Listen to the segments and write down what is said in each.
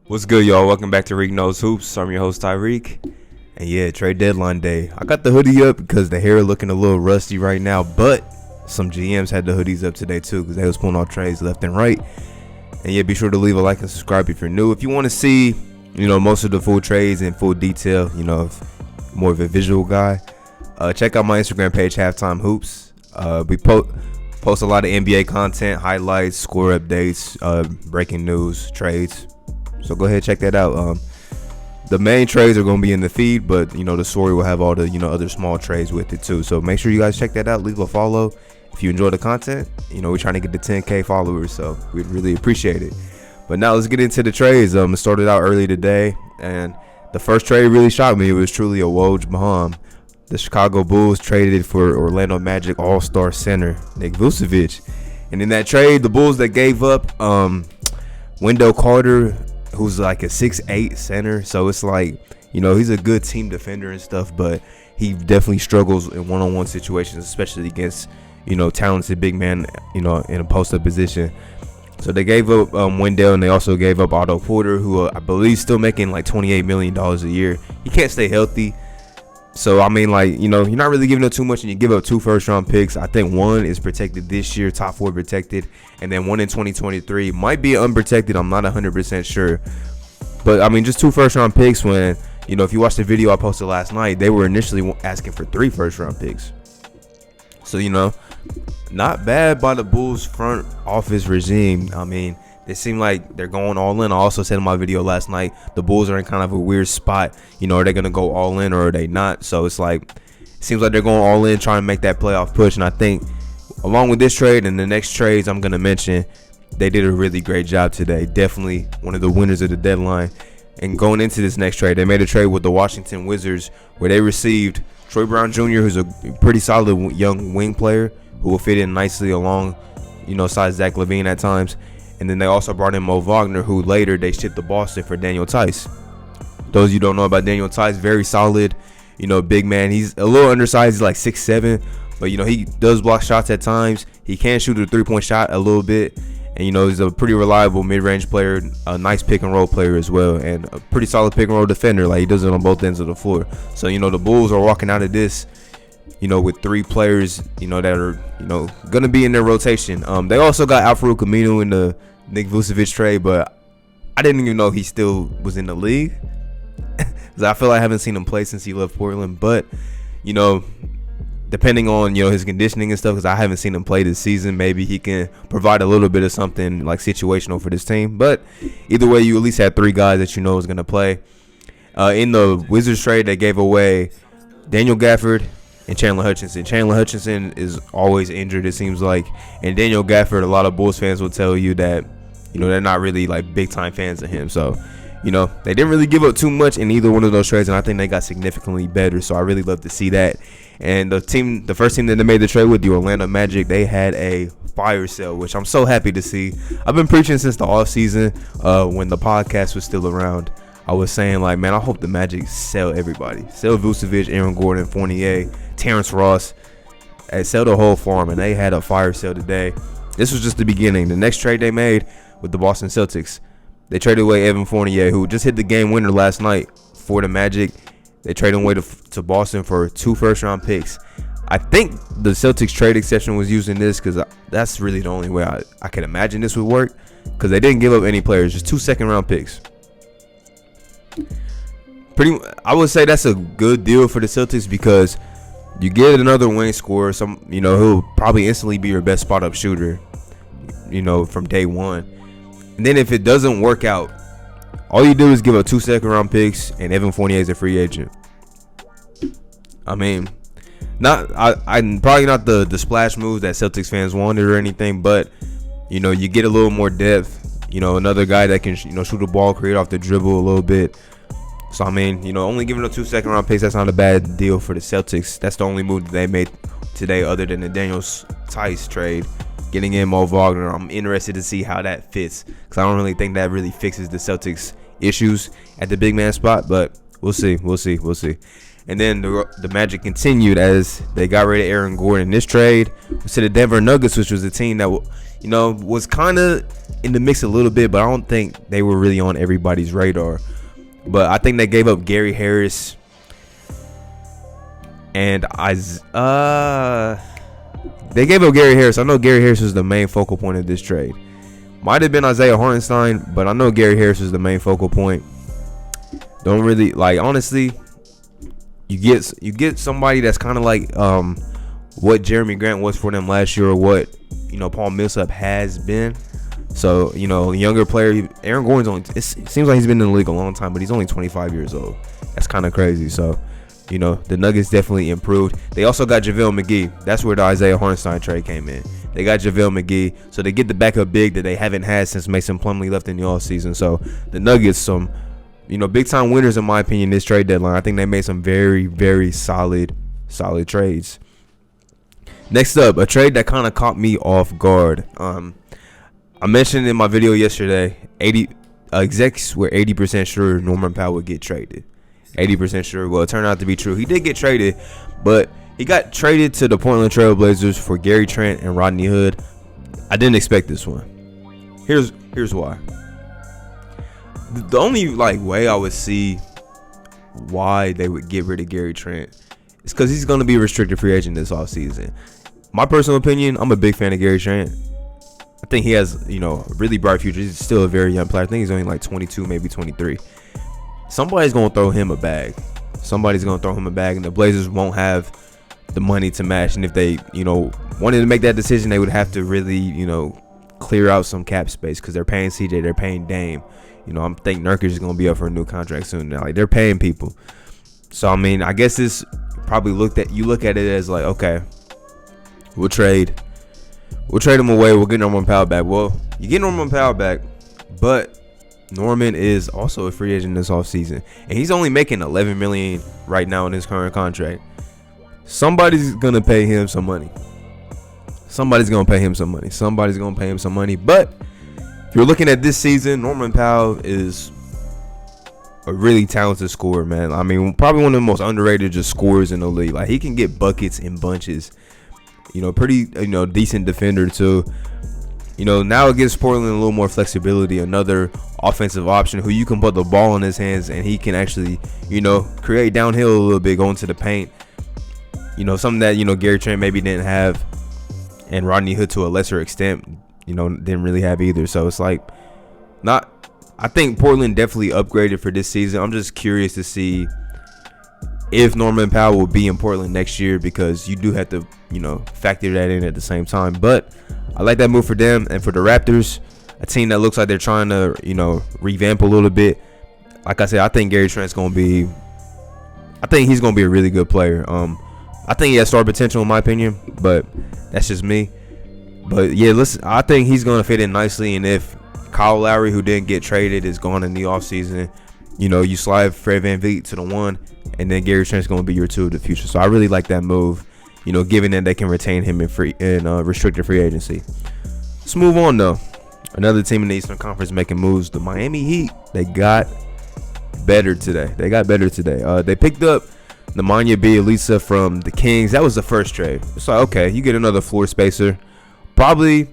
What's good, y'all? Welcome back to Reek Knows Hoops. I'm your host, Tyreek. And yeah, trade deadline day. I got the hoodie up because the hair looking a little rusty right now, but some GMs had the hoodies up today too because they was pulling off trades left and right. And yeah, be sure to leave a like and subscribe if you're new. If you want to see, most of the full trades in full detail, if more of a visual guy, check out my Instagram page, Halftime Hoops. We post a lot of NBA content, highlights, score updates, breaking news, trades. So go ahead and check that out. The main trades are going to be in the feed, but the story will have all the other small trades with it too. So make sure you guys check that out. Leave a follow if you enjoy the content. We're trying to get to 10K followers, so we'd really appreciate it. But now let's get into the trades. It started out early today, and the first trade really shocked me. It was truly a Woj Baham. The Chicago Bulls traded for Orlando Magic All-Star center Nick Vucevic, and in that trade, the Bulls that gave up Wendell Carter, who's like a 6'8" center, so it's like, he's a good team defender and stuff, but he definitely struggles in one-on-one situations, especially against, talented big man, in a post-up position. So they gave up Wendell, and they also gave up Otto Porter, who I believe still making like $28 million a year. He can't stay healthy. So, I mean, you're not really giving up too much, and you give up 2 first-round picks. I think one is protected this year, top 4 protected, and then one in 2023. Might be unprotected. I'm not 100% sure. But, I mean, just 2 first-round picks when, if you watch the video I posted last night, they were initially asking for 3 first-round picks. So, not bad by the Bulls front office regime. I mean, it seemed like they're going all in. I also said in my video last night, the Bulls are in kind of a weird spot. Are they going to go all in or are they not? So it's like, it seems like they're going all in, trying to make that playoff push. And I think along with this trade and the next trades I'm going to mention, they did a really great job today. Definitely one of the winners of the deadline. And going into this next trade, they made a trade with the Washington Wizards where they received Troy Brown Jr., who's a pretty solid young wing player who will fit in nicely along, size Zach LaVine at times. And then they also brought in Mo Wagner, who later they shipped to Boston for Daniel Tice. Those of you who don't know about Daniel Tice, very solid, big man. He's a little undersized. He's like 6'7", but, he does block shots at times. He can shoot a three-point shot a little bit. And, he's a pretty reliable mid-range player, a nice pick-and-roll player as well, and a pretty solid pick-and-roll defender. Like, he does it on both ends of the floor. So, the Bulls are walking out of this, with 3 players, that are, going to be in their rotation. They also got Al-Farouq Aminu in the Nick Vucevic trade, but I didn't even know he still was in the league. Because I feel like I haven't seen him play since he left Portland. But, depending on, his conditioning and stuff, because I haven't seen him play this season, maybe he can provide a little bit of something like situational for this team. But either way, you at least had 3 guys that is going to play. In the Wizards trade, they gave away Daniel Gafford and Chandler Hutchinson. Chandler Hutchinson is always injured, it seems like. And Daniel Gafford, a lot of Bulls fans will tell you that, they're not really like big time fans of him. So, they didn't really give up too much in either one of those trades, and I think they got significantly better. So I really love to see that. And the first team that they made the trade with, the Orlando Magic, they had a fire sale, which I'm so happy to see. I've been preaching since the offseason, when the podcast was still around. I was saying, like, man, I hope the Magic sell everybody. Sell Vucevic, Aaron Gordon, Fournier, Terrence Ross, and sell the whole farm. And they had a fire sale today. This was just the beginning. The next trade they made with the Boston Celtics, they traded away Evan Fournier, who just hit the game winner last night for the Magic. They traded him away to Boston for 2 first-round picks. I think the Celtics trade exception was using this because that's really the only way I can imagine this would work, because they didn't give up any players, just 2 second-round picks. I would say that's a good deal for the Celtics because you get another wing scorer, who'll probably instantly be your best spot-up shooter, from day one. And then if it doesn't work out, all you do is give up 2 second-round picks, and Evan Fournier is a free agent. I mean, I'm probably not the splash moves that Celtics fans wanted or anything, but you get a little more depth. Another guy that can shoot the ball, create off the dribble a little bit. So I mean, only giving up 2 second-round picks, that's not a bad deal for the Celtics. That's the only move that they made today, other than the Daniel Tice trade. Getting in Mo Wagner, I'm interested to see how that fits, because I don't really think that really fixes the Celtics' issues at the big man spot, but we'll see. And then the Magic continued as they got rid of Aaron Gordon. This trade was to the Denver Nuggets, which was a team that, was kind of in the mix a little bit, but I don't think they were really on everybody's radar. But I think they gave up Gary Harris and they gave up Gary Harris. I know Gary Harris was the main focal point of this trade. Might have been Isaiah Hartenstein, but I know Gary Harris was the main focal point. Don't really honestly. You get somebody that's kind of like what Jeremy Grant was for them last year, or what Paul Millsap has been. So younger player. Aaron Gordon's it seems like he's been in the league a long time, but he's only 25 years old. That's kind of crazy. So the Nuggets definitely improved. They also got JaVale McGee. That's where the Isaiah Hartenstein trade came in. They got JaVale McGee, so they get the backup big that they haven't had since Mason Plumlee left in the offseason. So the Nuggets, some big time winners in my opinion this trade deadline. I think they made some very, very solid trades. Next up, a trade that kind of caught me off guard. I mentioned in my video yesterday, execs were 80% sure Norman Powell would get traded. 80% sure. Well, it turned out to be true. He did get traded, but he got traded to the Portland Trail Blazers for Gary Trent and Rodney Hood. I didn't expect this one. Here's why. The only way I would see why they would get rid of Gary Trent is because he's going to be a restricted free agent this offseason. My personal opinion, I'm a big fan of Gary Trent. I think he has, a really bright future. He's still a very young player. I think he's only 22, maybe 23. Somebody's going to throw him a bag. And the Blazers won't have the money to match. And if they, wanted to make that decision, they would have to really, clear out some cap space because they're paying CJ, they're paying Dame. I think Nurkic is going to be up for a new contract soon now. They're paying people. So, I guess this probably you look at it as okay, we'll trade him away. We'll get Norman Powell back. Well, you get Norman Powell back, but Norman is also a free agent this offseason, and he's only making $11 million right now in his current contract. Somebody's gonna pay him some money. But if you're looking at this season, Norman Powell is a really talented scorer, man. Probably one of the most underrated just scorers in the league. He can get buckets in bunches. Pretty decent defender too. Now it gives Portland a little more flexibility, another offensive option who you can put the ball in his hands and he can actually, create downhill a little bit, go into the paint. Something that, Gary Trent maybe didn't have, and Rodney Hood to a lesser extent, didn't really have either. So it's I think Portland definitely upgraded for this season. I'm just curious to see if Norman Powell will be in Portland next year, because you do have to, factor that in at the same time. But I like that move for them. And for the Raptors, a team that looks like they're trying to, revamp a little bit. Like I said, I think Gary Trent's going to be, he's going to be a really good player. I think he has star potential in my opinion, but that's just me. But yeah, listen, I think he's going to fit in nicely. And if Kyle Lowry, who didn't get traded, is gone in the offseason, you slide Fred VanVleet to the 1, and then Gary Trent's going to be your 2 of the future. So I really like that move, given that they can retain him in restricted free agency. Let's move on, though. Another team in the Eastern Conference making moves, the Miami Heat. They got better today. They picked up Nemanja Bjelica from the Kings. That was the first trade. It's okay, you get another floor spacer. Probably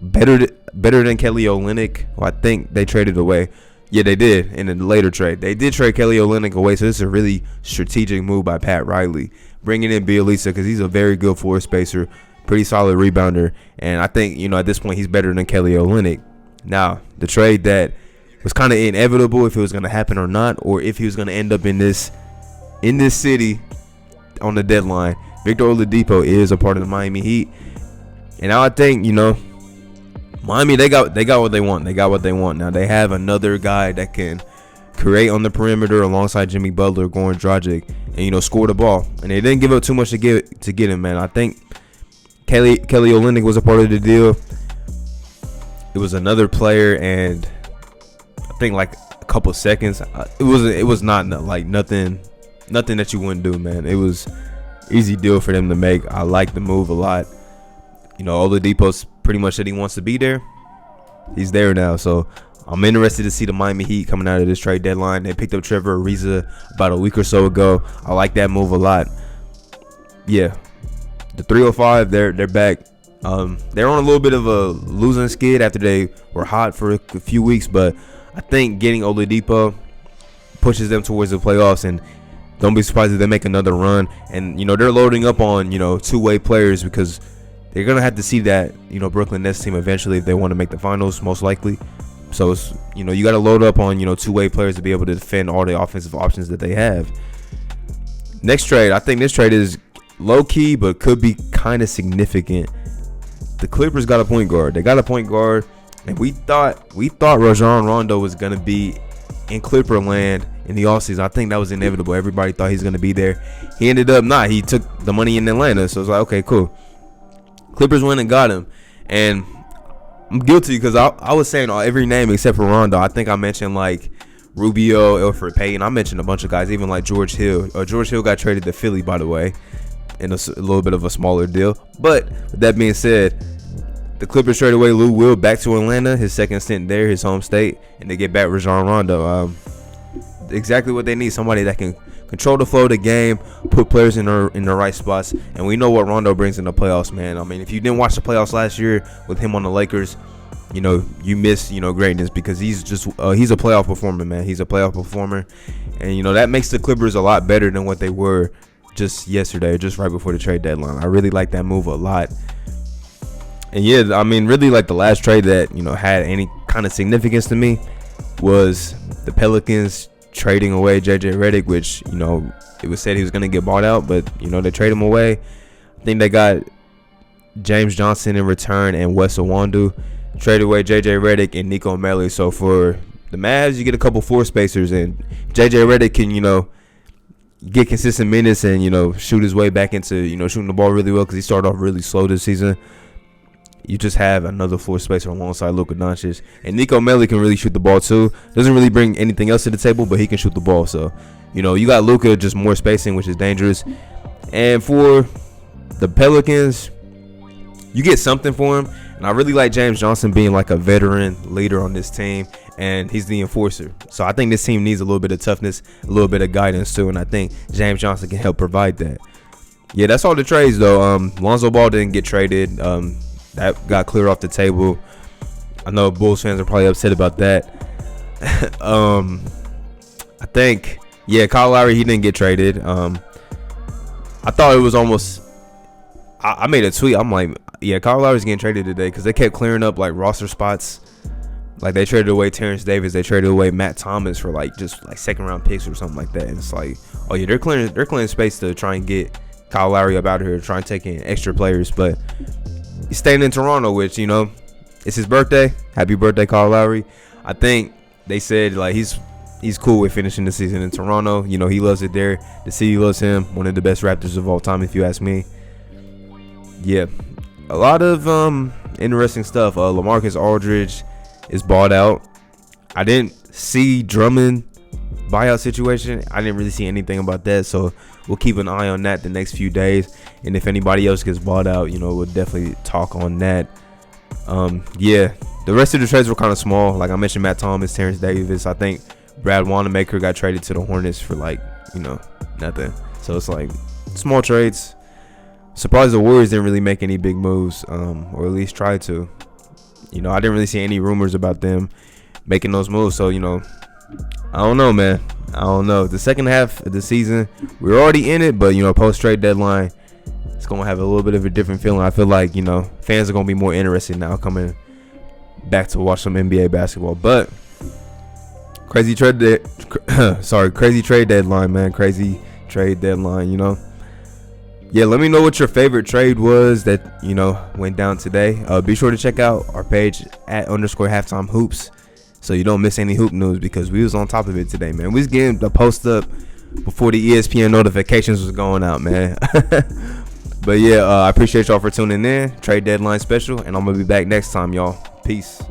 better than Kelly Olynyk, who I think they traded away. Yeah, they did in a later trade. They did trade Kelly Olynyk away, so this is a really strategic move by Pat Riley, bringing in Bjelica because he's a very good floor spacer, pretty solid rebounder, and I think at this point he's better than Kelly Olynyk. Now, the trade that was kind of inevitable if it was going to happen or not, or if he was going to end up in this city on the deadline. Victor Oladipo is a part of the Miami Heat, and now I think Miami, they got what they want. Now they have another guy that can create on the perimeter alongside Jimmy Butler, Goran Dragic, and score the ball. And they didn't give up too much to get him, man. I think Kelly Olynyk was a part of the deal. It was another player, and I think a couple seconds. It was not nothing that you wouldn't do, man. It was easy deal for them to make. I like the move a lot. Oladipo's pretty much said he wants to be there. He's there now, so I'm interested to see the Miami Heat coming out of this trade deadline. They picked up Trevor Ariza about a week or so ago. I like that move a lot. Yeah, the 305, they're back. They're on a little bit of a losing skid after they were hot for a few weeks, but I think getting Oladipo pushes them towards the playoffs, and don't be surprised if they make another run. And they're loading up on two-way players because they're gonna have to see that Brooklyn Nets team eventually if they want to make the finals, most likely. So it's you got to load up on two-way players to be able to defend all the offensive options that they have. Next trade, I think this trade is low-key but could be kind of significant. The Clippers got a point guard. They got a point guard, and we thought Rajon Rondo was gonna be in Clipper land in the offseason. I think that was inevitable. Everybody thought he's gonna be there. He ended up not. He took the money in Atlanta, so it's like, okay, cool. Clippers went and got him, and I'm guilty because I was saying every name except for Rondo. I think I mentioned like Rubio, Elfrid Payton. I mentioned a bunch of guys, even like George Hill. George Hill got traded to Philly, by the way, in a little bit of a smaller deal. But with that being said, the Clippers traded away Lou Will back to Atlanta, his second stint there, his home state, and they get back Rajon Rondo. Exactly what they need, somebody that can control the flow of the game, put players in the right spots, and we know what Rondo brings in the playoffs, man. I mean, if you didn't watch the playoffs last year with him on the Lakers, you miss greatness, because he's a playoff performer, man. He's a playoff performer, and that makes the Clippers a lot better than what they were just yesterday, just right before the trade deadline. I really like that move a lot. And yeah, I mean, really like the last trade that had any kind of significance to me was the Pelicans trading away JJ Redick, which it was said he was going to get bought out, but they trade him away. I think they got James Johnson in return and Wes Iwundu. Traded away JJ Redick and Nico Melli. So for the Mavs, you get a couple four spacers, and JJ Redick can get consistent minutes and shoot his way back into shooting the ball really well, because he started off really slow this season. You just have another floor spacer alongside Luka Doncic. And Nico Melli can really shoot the ball too. Doesn't really bring anything else to the table, but he can shoot the ball. So, you got Luka, just more spacing, which is dangerous. And for the Pelicans, you get something for him. And I really like James Johnson being like a veteran leader on this team, and he's the enforcer. So I think this team needs a little bit of toughness, a little bit of guidance too, and I think James Johnson can help provide that. Yeah, that's all the trades though. Lonzo Ball didn't get traded. That got cleared off the table. I know Bulls fans are probably upset about that. I think, Kyle Lowry, he didn't get traded. I thought it was almost, I made a tweet. I'm like, Kyle Lowry's getting traded today, because they kept clearing up like roster spots. Like they traded away Terrence Davis, they traded away Matt Thomas for just second round picks or something like that. And it's like, oh yeah, they're clearing space to try and get Kyle Lowry up out of here, try and take in extra players, but he's staying in Toronto, which it's his birthday. Happy birthday, Kyle Lowry. I think they said like he's cool with finishing the season in Toronto. He loves it there. The city loves him. One of the best Raptors of all time, if you ask me. Yeah, a lot of interesting stuff. LaMarcus Aldridge is bought out. I didn't see Drummond buyout situation. I didn't really see anything about that, so we'll keep an eye on that the next few days. And if anybody else gets bought out, we'll definitely talk on that. The rest of the trades were kind of small. Like I mentioned, Matt Thomas, Terrence Davis. I think Brad Wanamaker got traded to the Hornets for nothing. So it's like small trades. Surprised the Warriors didn't really make any big moves, or at least try to. I didn't really see any rumors about them making those moves. So, I don't know, man. I don't know. The second half of the season, we're already in it, but, post-trade deadline, it's going to have a little bit of a different feeling. I feel like, fans are going to be more interested now coming back to watch some NBA basketball. But crazy trade deadline, man. Crazy trade deadline, Yeah, let me know what your favorite trade was that, went down today. Be sure to check out our page at _halftimehoops so you don't miss any hoop news, because we was on top of it today, man. We was getting the post up before the ESPN notifications was going out, man. But yeah, I appreciate y'all for tuning in. Trade deadline special, and I'm going to be back next time, y'all. Peace.